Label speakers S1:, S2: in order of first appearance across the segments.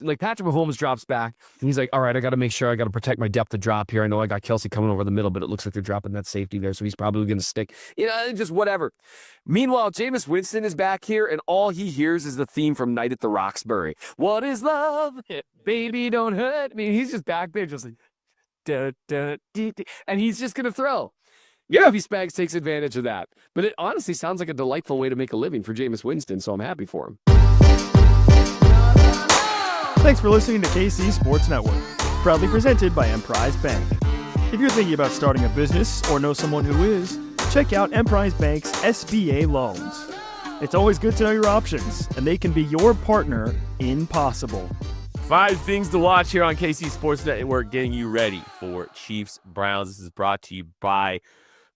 S1: like Patrick Mahomes drops back, and he's like, all right, I got to make sure I got to protect my depth of drop here. I know I got Kelce coming over the middle, but it looks like they're dropping that safety there, so he's probably going to stick. Just whatever. Meanwhile, Jameis Winston is back here, and all he hears is the theme from Night at the Roxbury. What is love? Baby, don't hurt me. He's just back there, just like, da, da, dee, dee, and he's just going to throw. Yeah, Spags takes advantage of that. But it honestly sounds like a delightful way to make a living for Jameis Winston, so I'm happy for him.
S2: Thanks for listening to KC Sports Network, proudly presented by Emprise Bank. If you're thinking about starting a business or know someone who is, check out Emprise Bank's SBA loans. It's always good to know your options, and they can be your partner in possible.
S3: 5 things to watch here on KC Sports Network, getting you ready for Chiefs-Browns. This is brought to you by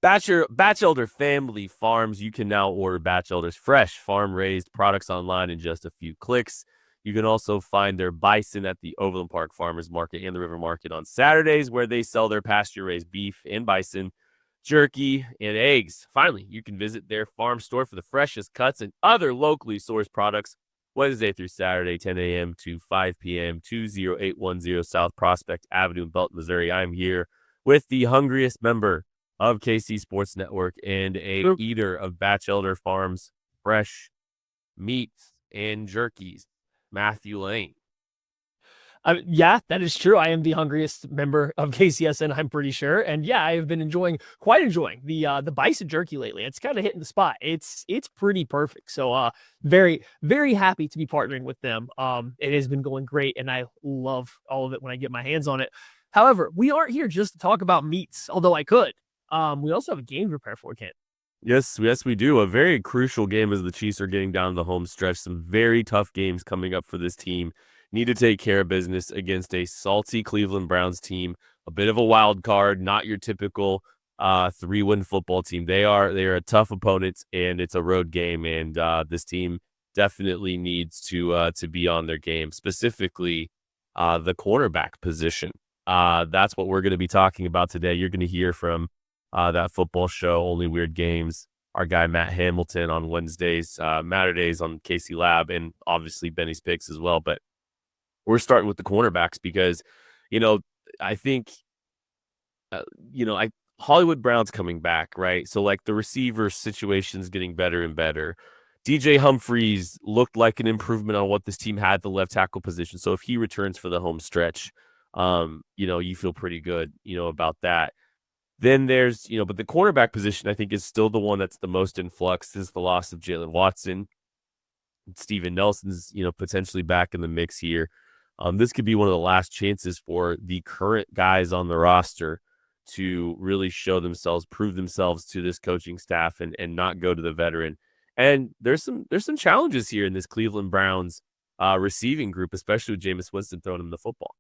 S3: Batchelder Family Farms. You can now order Batchelder's fresh farm-raised products online in just a few clicks. You can also find their bison at the Overland Park Farmers Market and the River Market on Saturdays, where they sell their pasture-raised beef and bison, jerky, and eggs. Finally, you can visit their farm store for the freshest cuts and other locally sourced products Wednesday through Saturday, 10 a.m. to 5 p.m., 20810 South Prospect Avenue in Belton, Missouri. I'm here with the hungriest member of KC Sports Network and a eater of Batchelder Farms fresh meats and jerkies, Matthew Lane.
S4: Yeah, that is true. I am the hungriest member of KCSN, I'm pretty sure. And yeah, I have been quite enjoying the bison jerky lately. It's kind of hitting the spot. It's pretty perfect. So very, very happy to be partnering with them. It has been going great, and I love all of it when I get my hands on it. However, we aren't here just to talk about meats, although I could. We also have a game to prepare for, Kent.
S3: Yes, we do. A very crucial game as the Chiefs are getting down the home stretch. Some very tough games coming up for this team. Need to take care of business against a salty Cleveland Browns team, a bit of a wild card, not your typical 3-win football team. They are a tough opponent, and it's a road game, and this team definitely needs to be on their game, specifically the cornerback position. That's what we're going to be talking about today. You're going to hear from that football show, Only Weird Games, our guy Matt Hamilton on Wednesdays, Saturdays on KC Lab, and obviously Benny's Picks as well. But we're starting with the cornerbacks because, I think, Hollywood Brown's coming back, right? So, like, the receiver situation's getting better and better. DJ Humphries looked like an improvement on what this team had at the left tackle position. So if he returns for the home stretch, you feel pretty good, about that. Then there's, but the cornerback position, I think, is still the one that's the most in flux since the loss of Jalen Watson. Steven Nelson's, potentially back in the mix here. This could be one of the last chances for the current guys on the roster to really show themselves, prove themselves to this coaching staff and not go to the veteran. And there's some challenges here in this Cleveland Browns receiving group, especially with Jameis Winston throwing him the football.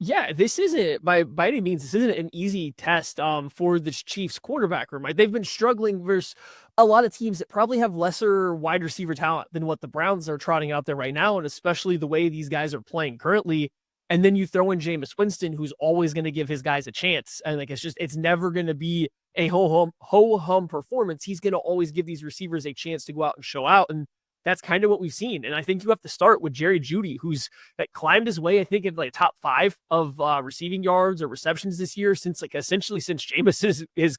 S4: Yeah, this isn't by any means. This isn't an easy test for the Chiefs quarterback room. Right? They've been struggling versus a lot of teams that probably have lesser wide receiver talent than what the Browns are trotting out there right now, and especially the way these guys are playing currently. And then you throw in Jameis Winston, who's always going to give his guys a chance, and it's never going to be a ho hum performance. He's going to always give these receivers a chance to go out and show out, and that's kind of what we've seen. And I think you have to start with Jerry Jeudy, who's climbed his way, I think, in like top 5 of receiving yards or receptions this year since Jameis has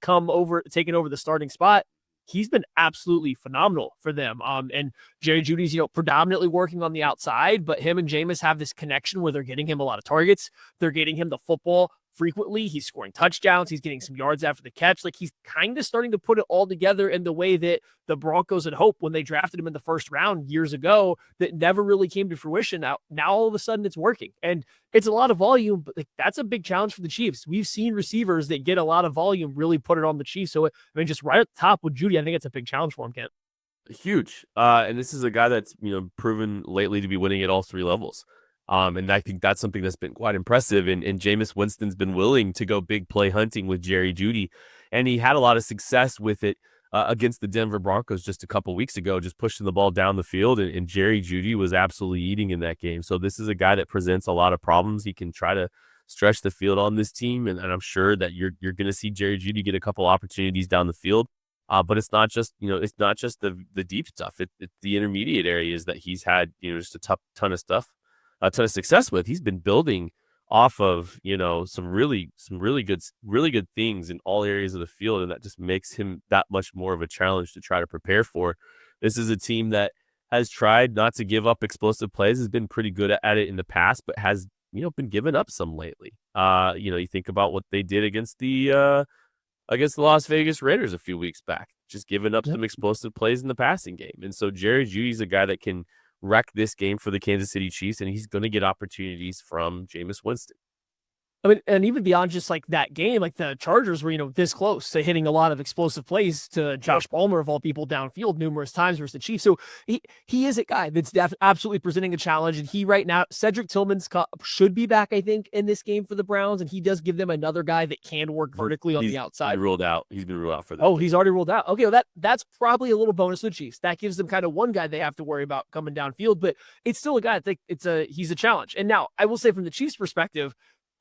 S4: taken over the starting spot. He's been absolutely phenomenal for them. And Jerry Jeudy's, predominantly working on the outside, but him and Jameis have this connection where they're getting him a lot of targets. They're getting him the football frequently. He's scoring touchdowns. He's getting some yards after the catch. Like, he's kind of starting to put it all together in the way that the Broncos had hoped when they drafted him in the first round years ago that never really came to fruition. Now all of a sudden it's working, and it's a lot of volume, but that's a big challenge for the Chiefs. We've seen receivers that get a lot of volume really put it on the Chiefs. So, just right at the top with Jeudy, I think it's a big challenge for him, Kent.
S3: Huge. And this is a guy that's, proven lately to be winning at all 3 levels. And I think that's something that's been quite impressive. And Jameis Winston's been willing to go big play hunting with Jerry Jeudy. And he had a lot of success with it against the Denver Broncos just a couple weeks ago, just pushing the ball down the field. And Jerry Jeudy was absolutely eating in that game. So this is a guy that presents a lot of problems. He can try to stretch the field on this team. And I'm sure that you're going to see Jerry Jeudy get a couple opportunities down the field. But it's not just, the deep stuff. It's the intermediate areas that he's had, just a ton of stuff a ton of success with. He's been building off of, some really good things in all areas of the field, and that just makes him that much more of a challenge to try to prepare for. This is a team that has tried not to give up explosive plays, has been pretty good at it in the past, but has, been giving up some lately. You think about what they did against the Las Vegas Raiders a few weeks back, just giving up some explosive plays in the passing game. And so Jerry Jeudy's a guy that can wreck this game for the Kansas City Chiefs, and he's going to get opportunities from Jameis Winston.
S4: I mean, and even beyond just like that game, like the Chargers were, this close to hitting a lot of explosive plays to Josh Palmer of all people downfield numerous times versus the Chiefs. So he is a guy that's absolutely presenting a challenge. And he right now, Cedric Tillman's should be back, I think, in this game for the Browns. And he does give them another guy that can work vertically on the outside.
S3: He's been ruled out for that.
S4: Oh, he's already ruled out. Okay, well that's probably a little bonus to the Chiefs. That gives them kind of one guy they have to worry about coming downfield, but it's still a guy. I think he's a challenge. And now I will say from the Chiefs' perspective,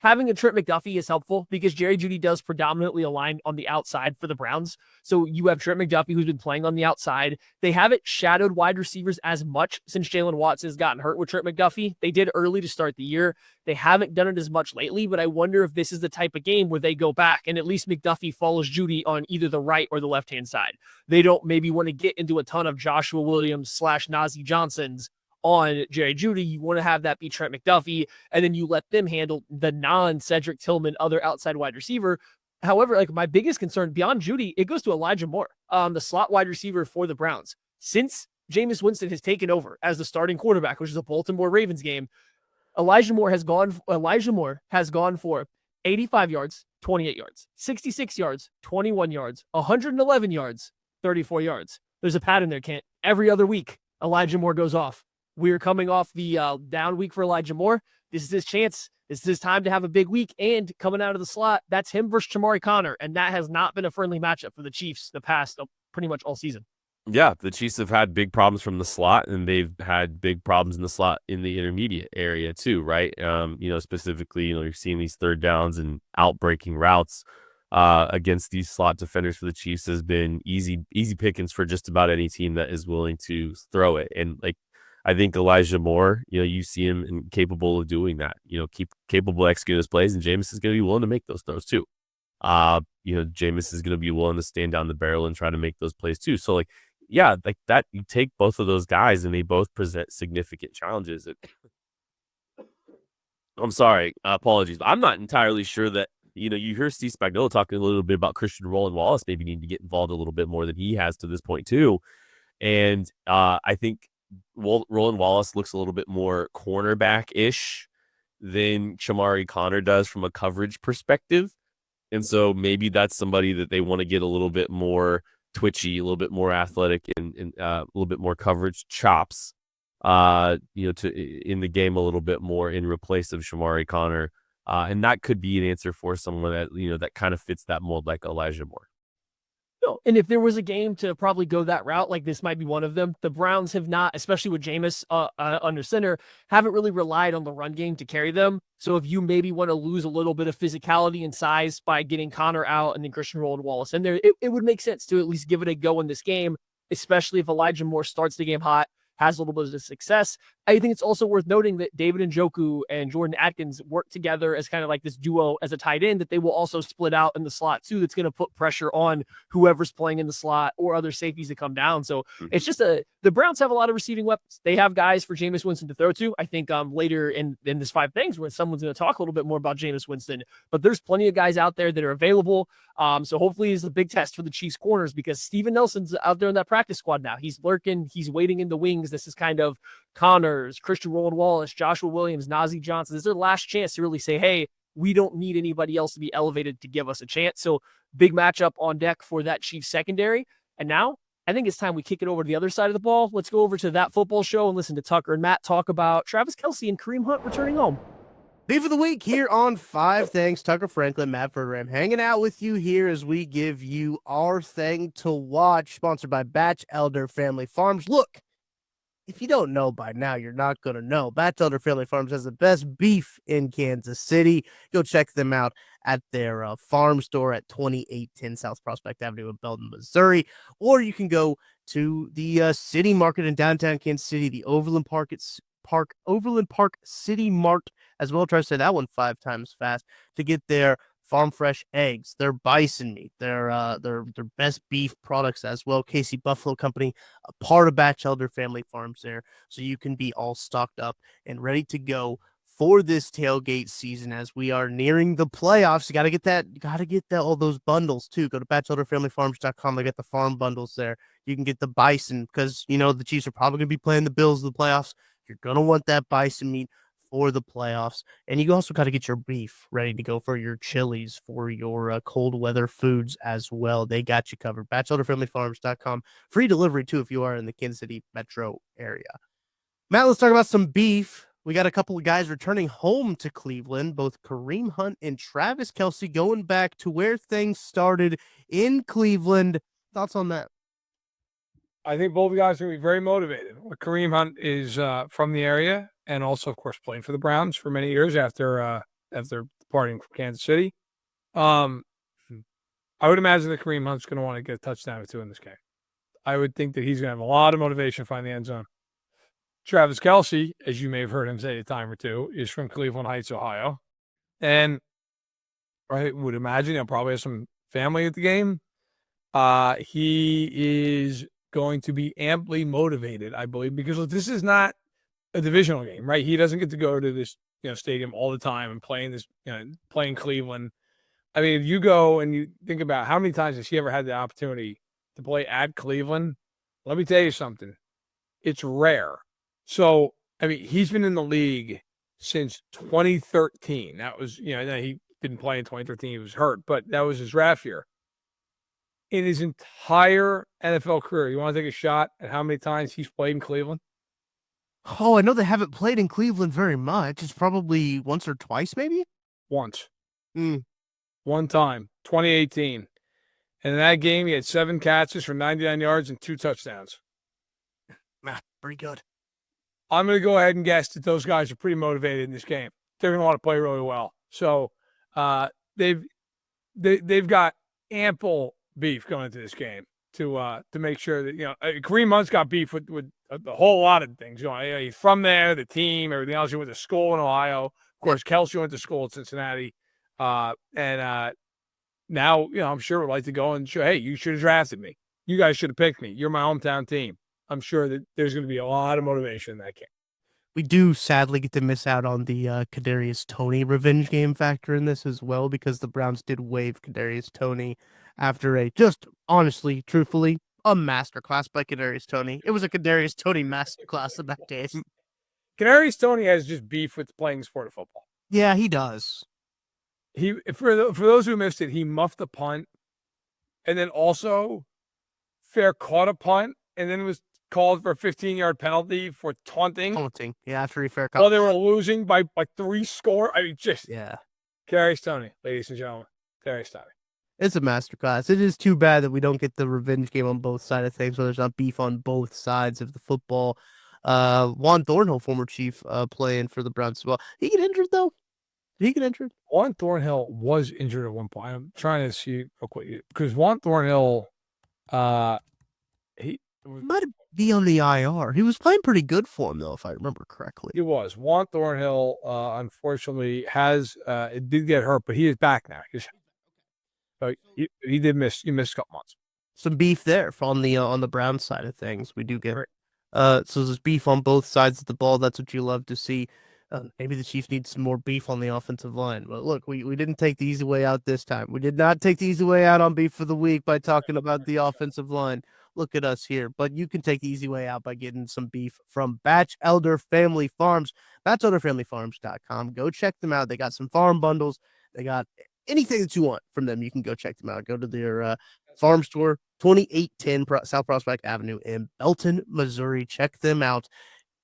S4: having a Trent McDuffie is helpful because Jerry Jeudy does predominantly align on the outside for the Browns. So you have Trent McDuffie who's been playing on the outside. They haven't shadowed wide receivers as much since Jalen Watson has gotten hurt with Trent McDuffie. They did early to start the year. They haven't done it as much lately, but I wonder if this is the type of game where they go back and at least McDuffie follows Jeudy on either the right or the left-hand side. They don't maybe want to get into a ton of Joshua Williams / Najee Johnsons on Jerry Jeudy. You want to have that be Trent McDuffie, and then you let them handle the non-Cedric Tillman other outside wide receiver. However, like my biggest concern beyond Jeudy, it goes to Elijah Moore, the slot wide receiver for the Browns. Since Jameis Winston has taken over as the starting quarterback, which is a Baltimore Ravens game, Elijah Moore has gone for 85 yards, 28 yards, 66 yards, 21 yards, 111 yards, 34 yards. There's a pattern there, Kent. Every other week, Elijah Moore goes off. We're coming off the down week for Elijah Moore. This is his chance. This is his time to have a big week. And coming out of the slot, that's him versus Chamari Connor. And that has not been a friendly matchup for the Chiefs the past pretty much all season.
S3: Yeah, the Chiefs have had big problems from the slot, and they've had big problems in the slot in the intermediate area too, right? Specifically, you're seeing these third downs and outbreaking routes against these slot defenders for the Chiefs has been easy pickings for just about any team that is willing to throw it. And I think Elijah Moore, you see him capable of doing that, capable of executing his plays, and Jameis is going to be willing to make those throws too. Jameis is going to be willing to stand down the barrel and try to make those plays too. So that, you take both of those guys and they both present significant challenges. I'm sorry, apologies, but I'm not entirely sure that, you hear Steve Spagnuolo talking a little bit about Christian Roland Wallace maybe needing to get involved a little bit more than he has to this point too. And I think Roland Wallace looks a little bit more cornerback-ish than Chamari Connor does from a coverage perspective. And so maybe that's somebody that they want to get a little bit more twitchy, a little bit more athletic, and a little bit more coverage chops, to in the game a little bit more in replace of Chamari Connor. And that could be an answer for someone that, that kind of fits that mold like Elijah Moore.
S4: No. And if there was a game to probably go that route, like this might be one of them. The Browns have not, especially with Jameis under center, haven't really relied on the run game to carry them. So if you maybe want to lose a little bit of physicality and size by getting Connor out and then Christian Roland Wallace in there, it would make sense to at least give it a go in this game, especially if Elijah Moore starts the game hot, has a little bit of success. I think it's also worth noting that David Njoku and Jordan Atkins work together as kind of like this duo as a tight end, that they will also split out in the slot too. That's going to put pressure on whoever's playing in the slot or other safeties that come down. So it's just the Browns have a lot of receiving weapons. They have guys for Jameis Winston to throw to. I think later in this 5 things where someone's going to talk a little bit more about Jameis Winston, but there's plenty of guys out there that are available. So hopefully it's a big test for the Chiefs corners because Steven Nelson's out there in that practice squad now. He's lurking. He's waiting in the wings. This is kind of Connors, Christian Roland Wallace, Joshua Williams, Najee Johnson. This is their last chance to really say, hey, we don't need anybody else to be elevated to give us a chance. So big matchup on deck for that Chiefs secondary. And now I think it's time we kick it over to the other side of the ball. Let's go over to That Football Show and listen to Tucker and Matt talk about Travis Kelce and Kareem Hunt returning home.
S5: Beef of the week here on 5 Things. Tucker Franklin, Matt Verderam, hanging out with you here as we give you our thing to watch, sponsored by Batch Elder Family Farms. Look, if you don't know by now, you're not going to know. Batch Elder Family Farms has the best beef in Kansas City. Go check them out at their farm store at 2810 South Prospect Avenue in Belton, Missouri. Or you can go to the City Market in downtown Kansas City, the Overland Park, Overland Park City Mart, as well. Try to say that one 5 times fast to get their farm fresh eggs, their bison meat, their best beef products as well. Casey Buffalo Company, a part of Batchelder Family Farms there, so you can be all stocked up and ready to go for this tailgate season as we are nearing the playoffs. You got to get that, all those bundles too. Go to batchelderfamilyfarms.com. They get the farm bundles there. You can get the bison because, the Chiefs are probably going to be playing the Bills in the playoffs. You're going to want that bison meat for the playoffs. And you also got to get your beef ready to go for your chilies, for your cold weather foods as well. They got you covered. batchelderfamilyfarms.com. Free delivery too if you are in the Kansas City metro area. Matt, let's talk about some beef. We got a couple of guys returning home to Cleveland, both Kareem Hunt and Travis Kelce, going back to where things started in Cleveland. Thoughts on that?
S6: I think both guys are going to be very motivated. Kareem Hunt is from the area and also, of course, playing for the Browns for many years after departing from Kansas City. I would imagine that Kareem Hunt's going to want to get a touchdown or two in this game. I would think that he's going to have a lot of motivation to find the end zone. Travis Kelce, as you may have heard him say a time or two, is from Cleveland Heights, Ohio. And I would imagine he'll probably have some family at the game. He is going to be amply motivated, I believe, because this is not a divisional game, right? He doesn't get to go to this stadium all the time and play in this, play in Cleveland. I mean, if you go and you think about how many times has he ever had the opportunity to play at Cleveland, let me tell you something. It's rare. So, I mean, he's been in the league since 2013. That was, he didn't play in 2013. He was hurt, but that was his draft year. In his entire NFL career, you want to take a shot at how many times he's played in Cleveland?
S5: Oh, I know they haven't played in Cleveland very much. It's probably once or twice, maybe?
S6: Once. One time, 2018. And in that game, he had 7 catches for 99 yards and 2 touchdowns.
S5: Pretty good.
S6: I'm going to go ahead and guess that those guys are pretty motivated in this game. They're going to want to play really well. So they've got ample beef going into this game to make sure that Kareem Hunt's got beef with a whole lot of things. He's from there, the team, everything else. He went to school in Ohio. Of course, Kelce went to school in Cincinnati, and now I'm sure would like to go and show, hey, you should have drafted me. You guys should have picked me. You're my hometown team. I'm sure that there's going to be a lot of motivation in that game.
S5: We do sadly get to miss out on the Kadarius Toney revenge game factor in this as well, because the Browns did waive Kadarius Toney after a honestly, truthfully, a masterclass by Kadarius Toney. It was a Kadarius Toney masterclass in that case.
S6: Kadarius Toney has just beef with playing the sport of football.
S5: Yeah, he does.
S6: He for those who missed it, he muffed a punt, and then also fair caught a punt, and then was called for a 15-yard penalty for taunting.
S5: Yeah, after he fair caught.
S6: Well, they were losing by 3 score. I mean,
S5: yeah.
S6: Kadarius Toney, ladies and gentlemen. Kadarius Toney.
S5: It's a masterclass. It is too bad that we don't get the revenge game on both sides of things, so there's not beef on both sides of the football. Juan Thornhill, former Chief, playing for the Browns as well. He get injured, though? Did he get injured?
S6: Juan Thornhill was injured at one point. I'm trying to see real quick, because Juan Thornhill, he
S5: might be on the IR. He was playing pretty good for him, though, if I remember correctly.
S6: He was. Juan Thornhill, unfortunately, it did get hurt, but he is back now. He did miss. He missed a couple months.
S5: Some beef there on the Browns side of things. We do get so there's beef on both sides of the ball. That's what you love to see. Maybe the Chiefs need some more beef on the offensive line. But look, we didn't take the easy way out this time. We did not take the easy way out on Beef of the Week by talking about the offensive line. Look at us here. But you can take the easy way out by getting some beef from Batchelder Family Farms. BatchelderFamilyFarms.com. Go check them out. They got some farm bundles. They got anything that you want from them. You can go check them out. Go to their farm store, 2810 South Prospect Avenue in Belton, Missouri. Check them out.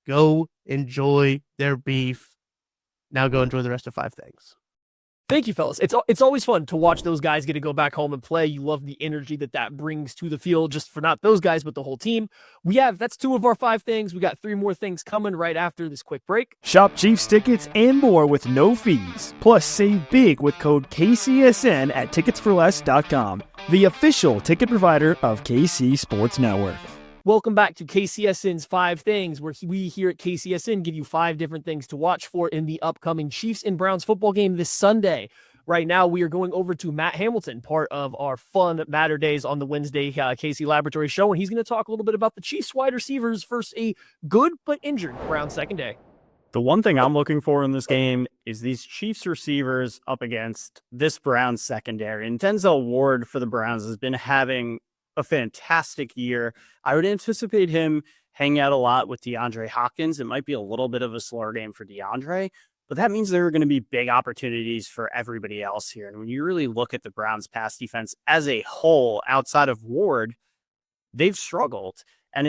S5: Go enjoy their beef. Now go enjoy the rest of 5 things.
S4: Thank you, fellas. It's always fun to watch those guys get to go back home and play. You love the energy that brings to the field, just for not those guys, but the whole team. That's 2 of our 5 things. We got 3 more things coming right after this quick break.
S2: Shop Chiefs tickets and more with no fees. Plus, save big with code KCSN at ticketsforless.com, the official ticket provider of KC Sports Network.
S4: Welcome back to KCSN's 5 Things, where we here at KCSN give you 5 different things to watch for in the upcoming Chiefs and Browns football game this Sunday. Right now, we are going over to Matt Hamilton, part of our fun Matter Days on the Wednesday KC Laboratory Show, and he's going to talk a little bit about the Chiefs wide receivers versus a good but injured Browns secondary.
S7: The one thing I'm looking for in this game is these Chiefs receivers up against this Browns secondary. And Denzel Ward for the Browns has been having a fantastic year. I would anticipate him hanging out a lot with DeAndre Hopkins. It might be a little bit of a slower game for DeAndre, but that means there are going to be big opportunities for everybody else here. And when you really look at the Browns pass defense as a whole, outside of Ward, they've struggled. And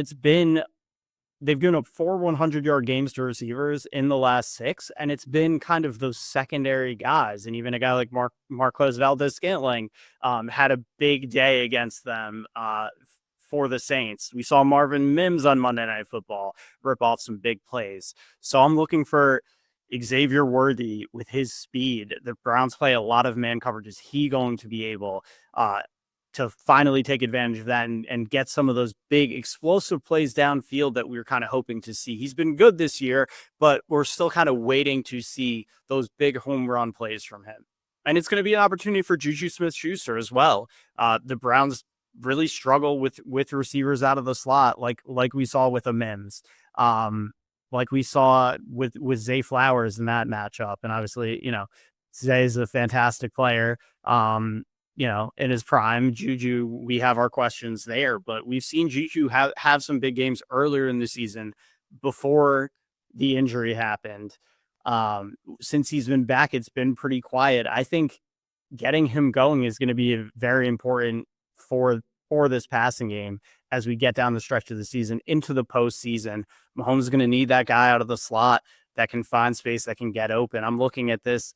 S7: they've given up 4 100-yard games to receivers in the last 6, and it's been kind of those secondary guys. And even a guy like Marquez Valdez-Scantling had a big day against them for the Saints. We saw Marvin Mims on Monday Night Football rip off some big plays. So I'm looking for Xavier Worthy with his speed. The Browns play a lot of man coverage. Is he going to be able to finally take advantage of that and get some of those big explosive plays downfield that we were kind of hoping to see? He's been good this year, but we're still kind of waiting to see those big home run plays from him. And it's going to be an opportunity for Juju Smith-Schuster as well. The Browns really struggle with receivers out of the slot, like we saw with a Mims, like we saw with Zay Flowers in that matchup. And obviously, Zay is a fantastic player. In his prime. Juju, we have our questions there, but we've seen Juju have some big games earlier in the season before the injury happened. Since he's been back, it's been pretty quiet. I think getting him going is going to be very important for this passing game as we get down the stretch of the season into the postseason. Mahomes is going to need that guy out of the slot that can find space, that can get open. I'm looking at this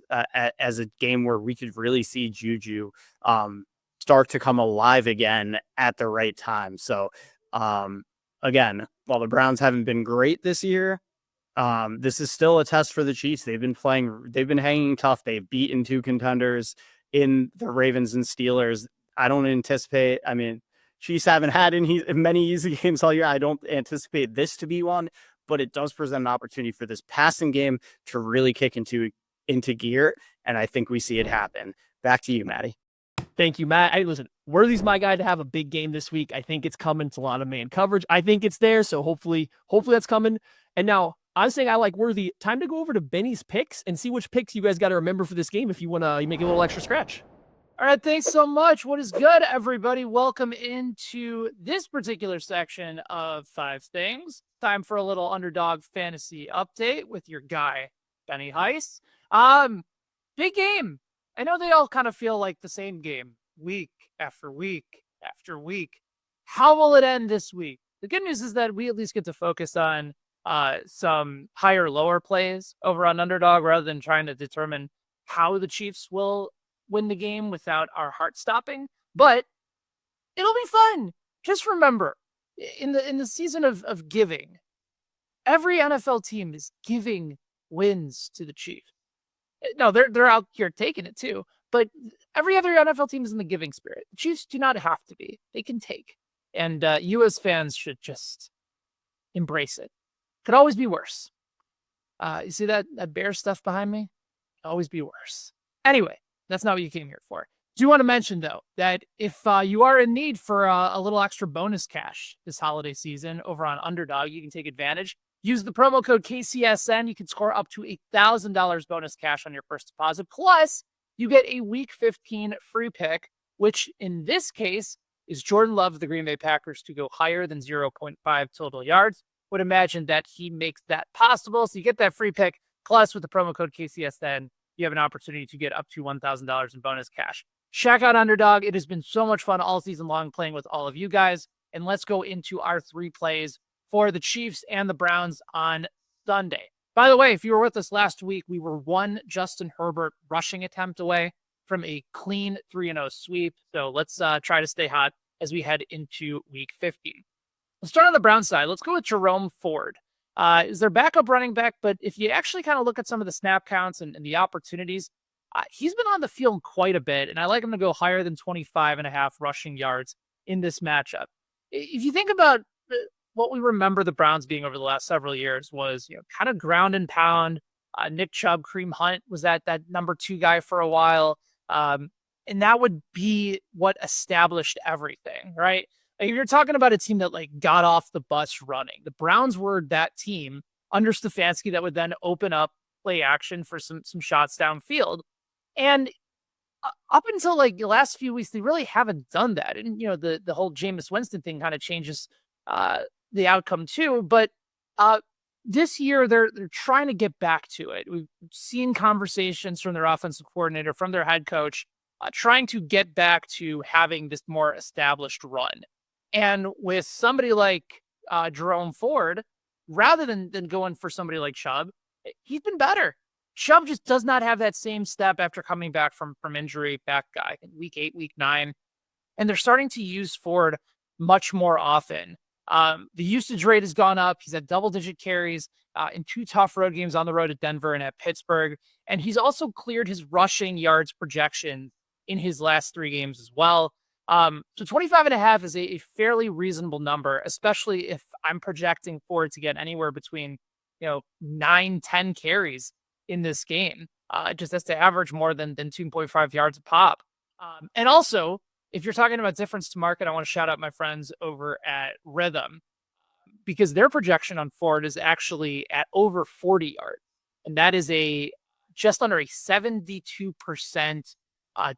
S7: as a game where we could really see Juju start to come alive again at the right time. So, again, while the Browns haven't been great this year, this is still a test for the Chiefs. They've been hanging tough. They've beaten 2 contenders in the Ravens and Steelers. I don't anticipate, Chiefs haven't had many easy games all year. I don't anticipate this to be one, but it does present an opportunity for this passing game to really kick into gear, and I think we see it happen. Back to you, Maddie.
S4: Thank you, Matt. Listen, Worthy's my guy to have a big game this week. I think it's coming. It's a lot of man coverage. I think it's there, so hopefully that's coming. And now, I'm saying I like Worthy. Time to go over to Benny's picks and see which picks you guys got to remember for this game if you want to make a little extra scratch.
S8: All right, thanks so much. What is good, everybody? Welcome into this particular section of 5 Things. Time for a little Underdog fantasy update with your guy, Benny Heisler. Big game. I know they all kind of feel like the same game, week after week after week. How will it end this week? The good news is that we at least get to focus on some higher, lower plays over on Underdog rather than trying to determine how the Chiefs will win the game without our heart stopping. But it'll be fun. Just remember, in the season of giving, every NFL team is giving wins to the Chiefs. No, they're out here taking it too, but every other NFL team is in the giving spirit. The Chiefs do not have to be. They can take. And you as fans should just embrace it. Could always be worse. You see that bear stuff behind me? Could always be worse. Anyway, that's not what you came here for. Do want to mention, though, that if you are in need for a little extra bonus cash this holiday season over on Underdog, you can take advantage. Use the promo code KCSN. You can score up to $1,000 bonus cash on your first deposit. Plus, you get a Week 15 free pick, which in this case is Jordan Love of the Green Bay Packers to go higher than 0.5 total yards. Would imagine that he makes that possible. So you get that free pick. Plus, with the promo code KCSN, you have an opportunity to get up to $1,000 in bonus cash. Check out Underdog. It has been so much fun all season long playing with all of you guys. And let's go into our 3 plays for the Chiefs and the Browns on Sunday. By the way, if you were with us last week, we were one Justin Herbert rushing attempt away from a clean 3-0 sweep. So let's try to stay hot as we head into Week 15. Let's start on the Browns side. Let's go with Jerome Ford. Is their backup running back, but if you actually kind of look at some of the snap counts and the opportunities, he's been on the field quite a bit, and I like him to go higher than 25.5 rushing yards in this matchup. If you think about what we remember the Browns being over the last several years was, kind of ground and pound. Nick Chubb, Kareem Hunt was that number 2 guy for a while. And that would be what established everything, right? Like, if you're talking about a team that like got off the bus running, the Browns were that team under Stefanski that would then open up play action for some shots downfield. And up until like the last few weeks, they really haven't done that. And, the whole Jameis Winston thing kind of changes the outcome too. But this year, they're trying to get back to it. We've seen conversations from their offensive coordinator, from their head coach, trying to get back to having this more established run. And with somebody like Jerome Ford, rather than going for somebody like Chubb, he's been better. Chubb just does not have that same step after coming back from injury back in week 8, week 9. And they're starting to use Ford much more often. The usage rate has gone up. He's had double-digit carries in 2 tough road games on the road at Denver and at Pittsburgh. And he's also cleared his rushing yards projection in his last 3 games as well. So 25.5 is a fairly reasonable number, especially if I'm projecting Ford to get anywhere between 9-10 carries in this game. It just has to average more than 2.5 yards a pop. And also, if you're talking about difference to market, I want to shout out my friends over at Rhythm, because their projection on Ford is actually at over 40 yards. And that is just under a 72%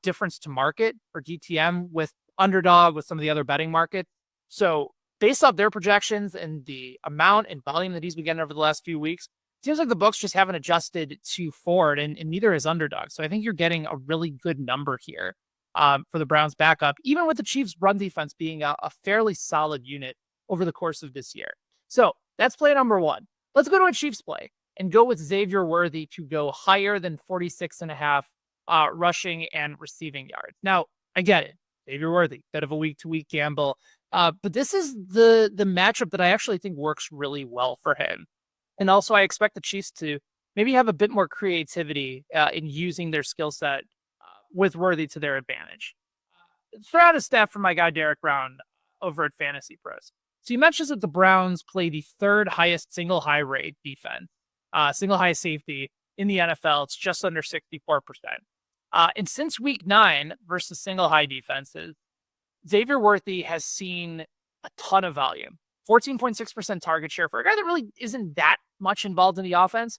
S8: difference to market for DTM with Underdog, with some of the other betting markets. So based off their projections and the amount and volume that he's been getting over the last few weeks, it seems like the books just haven't adjusted to Ford, and neither is Underdog. So I think you're getting a really good number here for the Browns backup, even with the Chiefs' run defense being a fairly solid unit over the course of this year. So that's play number 1. Let's go to a Chiefs play and go with Xavier Worthy to go higher than 46.5 rushing and receiving yards. Now, I get it. Xavier Worthy, bit of a week-to-week gamble. But this is the matchup that I actually think works really well for him. And also, I expect the Chiefs to maybe have a bit more creativity in using their skill set with Worthy to their advantage. Throw out a stat from my guy, Derek Brown, over at Fantasy Pros. So he mentions that the Browns play the 3rd highest single high rate defense, single high safety in the NFL. It's just under 64%. And since week 9 versus single high defenses, Xavier Worthy has seen a ton of volume. 14.6% target share for a guy that really isn't that much involved in the offense,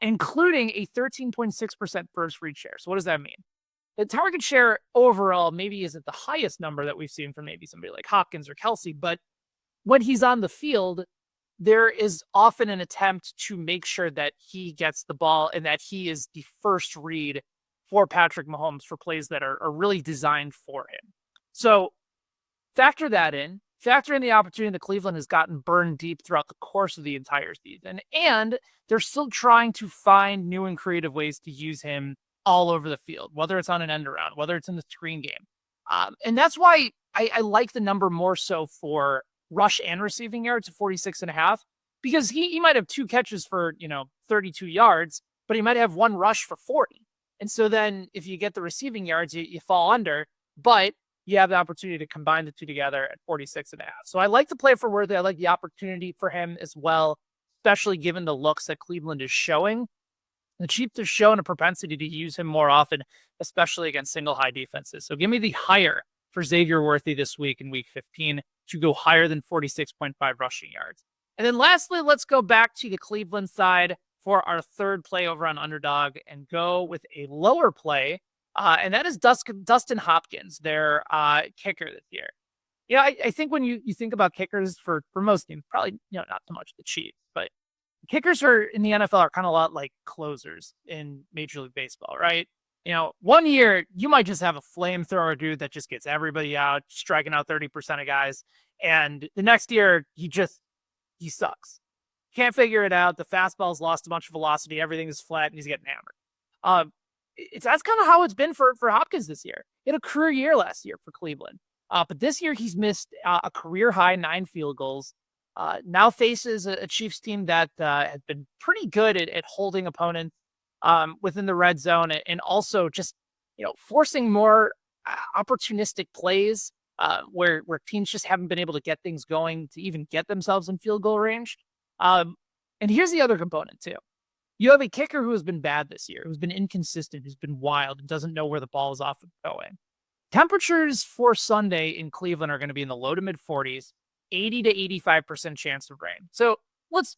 S8: including a 13.6% first read share. So what does that mean? The target share overall maybe isn't the highest number that we've seen from maybe somebody like Hopkins or Kelce, but when he's on the field, there is often an attempt to make sure that he gets the ball and that he is the first read for Patrick Mahomes for plays that are really designed for him. So factor that in. Factor in the opportunity that Cleveland has gotten burned deep throughout the course of the entire season. And they're still trying to find new and creative ways to use him all over the field, whether it's on an end around, whether it's in the screen game. And that's why I like the number more so for rush and receiving yards at 46.5, because he might have 2 catches for, 32 yards, but he might have 1 rush for 40. And so then if you get the receiving yards, you fall under, but you have the opportunity to combine the 2 together at 46.5. So I like the play for Worthy. I like the opportunity for him as well, especially given the looks that Cleveland is showing. The Chiefs are showing a propensity to use him more often, especially against single high defenses. So give me the higher for Xavier Worthy this week in week 15 to go higher than 46.5 rushing yards. And then lastly, let's go back to the Cleveland side for our 3rd play over on Underdog and go with a lower play. And that is Dustin Hopkins, their kicker this year. I think when you think about kickers for most teams, probably not so much the Chiefs, but kickers are in the NFL are kind of a lot like closers in Major League Baseball, right? One year you might just have a flamethrower dude that just gets everybody out, striking out 30% of guys, and the next year he sucks. Can't figure it out. The fastball's lost a bunch of velocity. Everything is flat, and he's getting hammered. That's kind of how it's been for Hopkins this year. He had a career year last year for Cleveland. But this year he's missed a career high 9 field goals. Now faces a Chiefs team that has been pretty good at holding opponents within the red zone and also just, forcing more opportunistic plays where teams just haven't been able to get things going to even get themselves in field goal range. And here's the other component too. You have a kicker who has been bad this year, who's been inconsistent, who's been wild, and doesn't know where the ball is often going. Temperatures for Sunday in Cleveland are going to be in the low to mid 40s, 80 to 85% chance of rain. So let's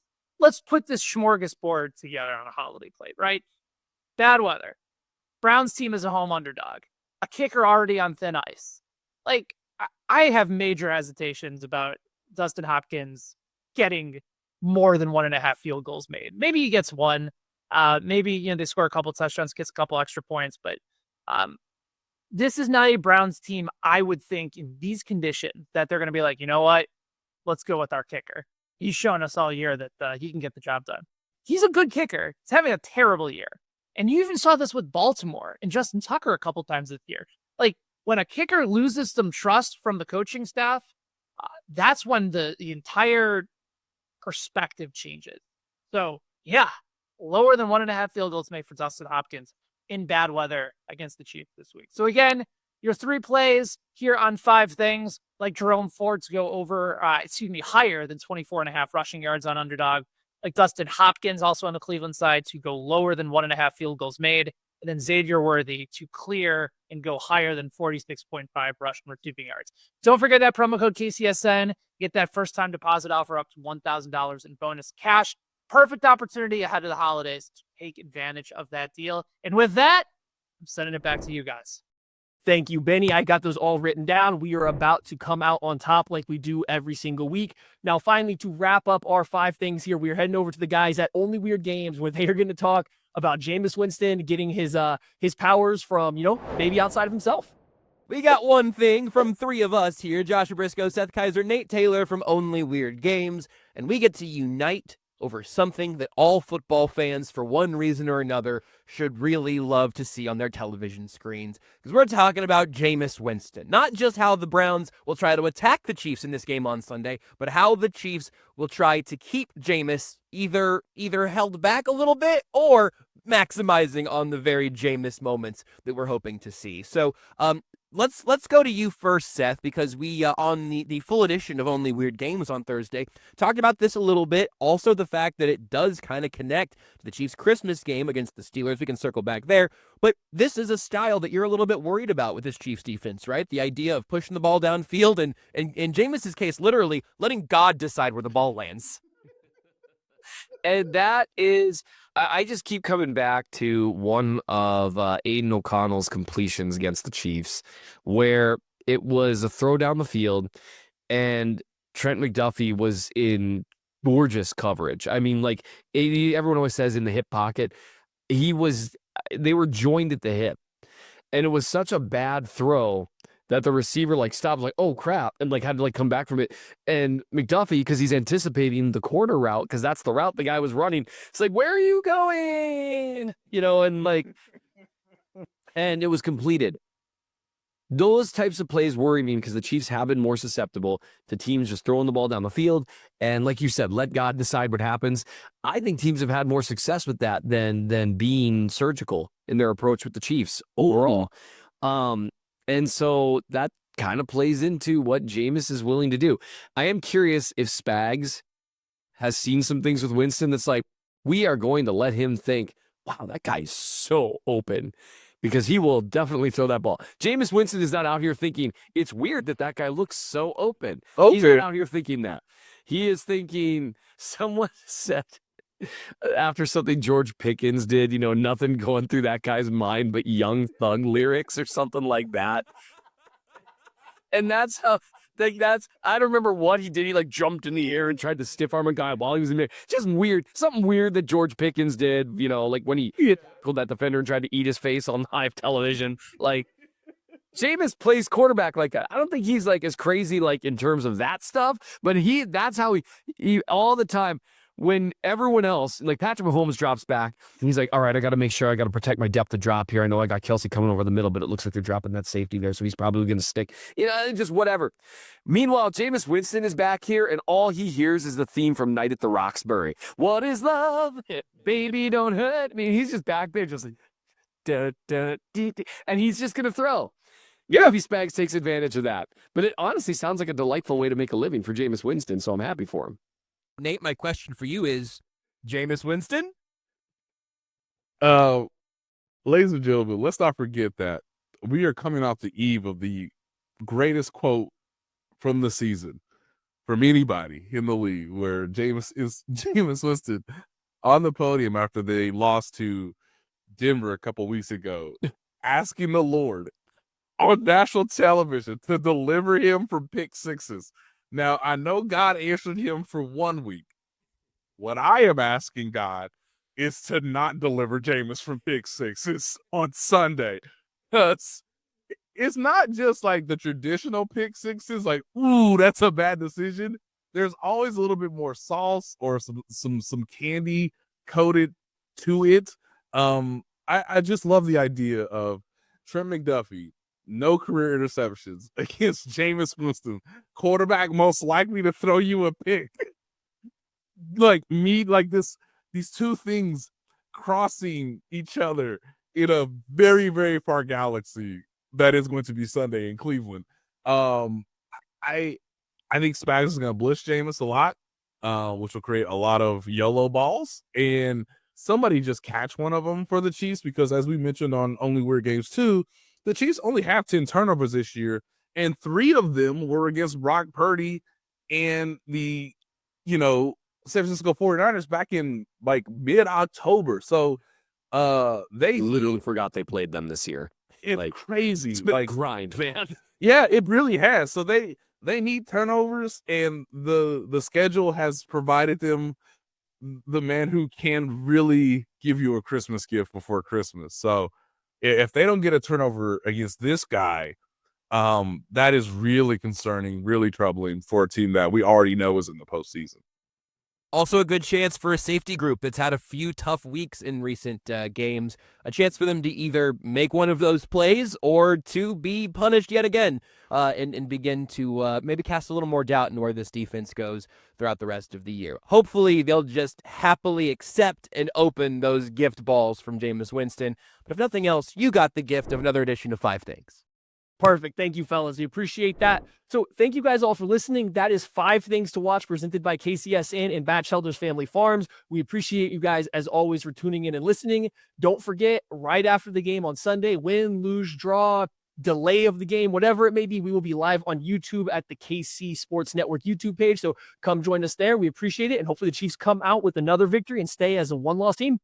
S8: put this smorgasbord together on a holiday plate, right? Bad weather. Browns team is a home underdog. A kicker already on thin ice. Like, I have major hesitations about Dustin Hopkins getting more than 1.5 field goals made. Maybe he gets one. Maybe, they score a couple touchdowns, gets a couple extra points, but this is not a Browns team, I would think, in these conditions that they're going to be like, you know what? Let's go with our kicker. He's shown us all year that he can get the job done. He's a good kicker. He's having a terrible year. And you even saw this with Baltimore and Justin Tucker a couple times this year. Like, when a kicker loses some trust from the coaching staff, that's when the entire perspective changes. So, yeah, lower than 1.5 field goals made for Dustin Hopkins in bad weather against the Chiefs this week. So, again, your 3 plays here on 5 things, like Jerome Ford to go higher than 24.5 rushing yards on Underdog, like Dustin Hopkins also on the Cleveland side to go lower than 1.5 field goals made, and then Xavier Worthy to clear and go higher than 46.5 rushing receiving yards. Don't forget that promo code KCSN. Get that first time deposit offer up to $1,000 in bonus cash. Perfect opportunity ahead of the holidays to take advantage of that deal. And with that, I'm sending it back to you guys.
S4: Thank you, Benny. I got those all written down. We are about to come out on top like we do every single week. Now, finally, to wrap up our 5 things here, we're heading over to the guys at Only Weird Games, where they are going to talk about Jameis Winston getting his powers from, maybe outside of himself.
S3: We got one thing from 3 of us here, Joshua Briscoe, Seth Kaiser, Nate Taylor from Only Weird Games, and we get to unite over something that all football fans, for one reason or another, should really love to see on their television screens. Because we're talking about Jameis Winston. Not just how the Browns will try to attack the Chiefs in this game on Sunday, but how the Chiefs will try to keep Jameis either held back a little bit or maximizing on the very Jameis moments that we're hoping to see. So, Let's go to you first, Seth, because we, on the full edition of Only Weird Games on Thursday, talked about this a little bit. Also, the fact that it does kind of connect to the Chiefs' Christmas game against the Steelers. We can circle back there. But this is a style that you're a little bit worried about with this Chiefs defense, right? The idea of pushing the ball downfield and in Jameis's case, literally letting God decide where the ball lands.
S1: And that is, I just keep coming back to one of Aiden O'Connell's completions against the Chiefs, where it was a throw down the field, and Trent McDuffie was in gorgeous coverage. I mean, like everyone always says, in the hip pocket. They were joined at the hip, and it was such a bad throw that the receiver stopped, oh crap, and had to come back from it. And McDuffie, because he's anticipating the corner route, because that's the route the guy was running, it's where are you going? And it was completed. Those types of plays worry me because the Chiefs have been more susceptible to teams just throwing the ball down the field. And like you said, let God decide what happens. I think teams have had more success with that than being surgical in their approach with the Chiefs overall. And so that kind of plays into what Jameis is willing to do. I am curious if Spags has seen some things with Winston that's we are going to let him think, wow, that guy is so open, because he will definitely throw that ball. Jameis Winston is not out here thinking, it's weird that guy looks so open. He's not out here thinking that. He is thinking, someone said, after something George Pickens did, nothing going through that guy's mind but Young Thug lyrics or something like that. And that's how, I don't remember what he did. He jumped in the air and tried to stiff arm a guy while he was in there. Just weird. Something weird that George Pickens did, when he pulled that defender and tried to eat his face on live television. Jameis plays quarterback like that. I don't think he's as crazy in terms of that stuff, but that's how he all the time. When everyone else, Patrick Mahomes drops back, and he's all right, I got to make sure I got to protect my depth of drop here. I know I got Kelce coming over the middle, but it looks like they're dropping that safety there, so he's probably going to stick. Just whatever. Meanwhile, Jameis Winston is back here, and all he hears is the theme from Night at the Roxbury. What is love? Baby, don't hurt me. He's just back there just da, da, dee, dee, and he's just going to throw. Yeah, if Spags takes advantage of that. But it honestly sounds like a delightful way to make a living for Jameis Winston, so I'm happy for him.
S9: Nate, my question for you is Jameis Winston?
S10: Ladies and gentlemen, let's not forget that we are coming off the eve of the greatest quote from the season from anybody in the league, where Jameis Winston on the podium after they lost to Denver a couple weeks ago, asking the Lord on national television to deliver him from pick sixes. Now, I know God answered him for 1 week. What I am asking God is to not deliver Jameis from pick sixes on Sunday. Because it's not just like the traditional pick sixes, like, ooh, that's a bad decision. There's always a little bit more sauce or some candy coated to it. I just love the idea of Trent McDuffie, no career interceptions against Jameis Winston, quarterback most likely to throw you a pick. Like these two things crossing each other in a very, very far galaxy that is going to be Sunday in Cleveland. I think Spags is going to blitz Jameis a lot, which will create a lot of YOLO balls, and somebody just catch one of them for the Chiefs, because as we mentioned on Only Weird Games 2, the Chiefs only have 10 turnovers this year, and 3 of them were against Brock Purdy and the, San Francisco 49ers back in like mid-October. So they
S1: literally forgot they played them this year.
S10: It's crazy.
S1: It's been a grind, man.
S10: Yeah, it really has. So they need turnovers, and the schedule has provided them the man who can really give you a Christmas gift before Christmas. So if they don't get a turnover against this guy, that is really concerning, really troubling for a team that we already know is in the postseason.
S9: Also a good chance for a safety group that's had a few tough weeks in recent games. A chance for them to either make one of those plays or to be punished yet again and begin to maybe cast a little more doubt in where this defense goes throughout the rest of the year. Hopefully they'll just happily accept and open those gift balls from Jameis Winston. But if nothing else, you got the gift of another edition of 5 Things.
S4: Perfect. Thank you, fellas. We appreciate that. So thank you guys all for listening. That is 5 Things to Watch presented by KCSN and Batchelder's Family Farms. We appreciate you guys, as always, for tuning in and listening. Don't forget, right after the game on Sunday, win, lose, draw, delay of the game, whatever it may be, we will be live on YouTube at the KC Sports Network YouTube page. So come join us there. We appreciate it. And hopefully the Chiefs come out with another victory and stay as a one-loss team.